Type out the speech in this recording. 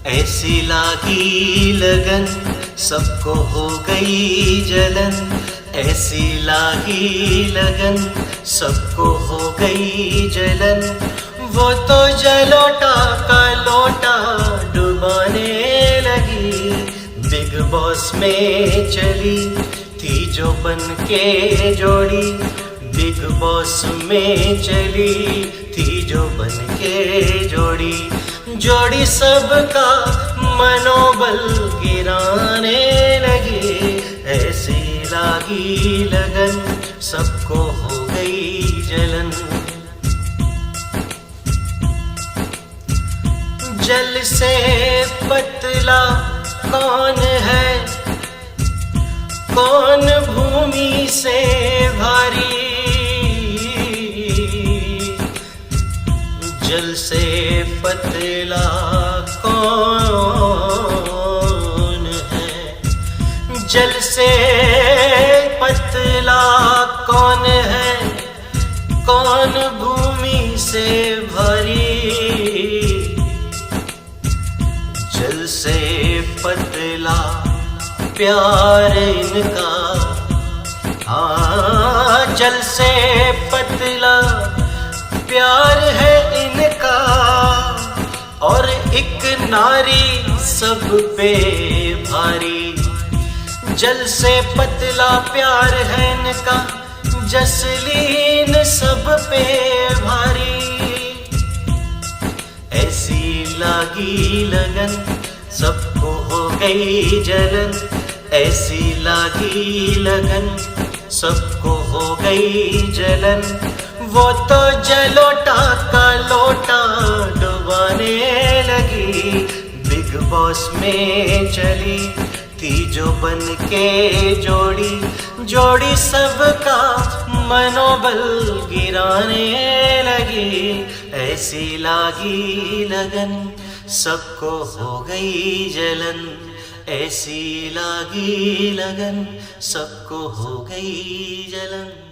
ऐसी लागी लगन सबको हो गई जलन। ऐसी लागी लगन सबको हो गई जलन। वो तो जलोटा का लोटा डुबाने लगी। बिग बॉस में चली थी जो बन के जोड़ी। बिग बॉस में चली थी जो बन के जोड़ी। जोड़ी सबका मनोबल गिराने लगी। ऐसी लागी लगन सबको हो गई जलन। जल से पतला कौन है, कौन भूमि से भारी। जल से पतला कौन है, जल से पतला कौन है, कौन भूमि से भारी। जल से पतला प्यार इनका, हाँ जल से पतला प्यार है इनका। और एक नारी सब पे भारी। जल से पतला प्यार है इनका, जसलीन सब पे भारी। ऐसी लागी लगन सबको हो गई जलन। ऐसी लागी लगन सबको हो गई जलन। वो तो जलोटा का लोटा डुबाने लगी। बिग बॉस में चली थी जो बन के जोड़ी। जोड़ी सबका मनोबल गिराने लगी। ऐसी लागी लगन सबको हो गई जलन। ऐसी लागी लगन सबको हो गई जलन।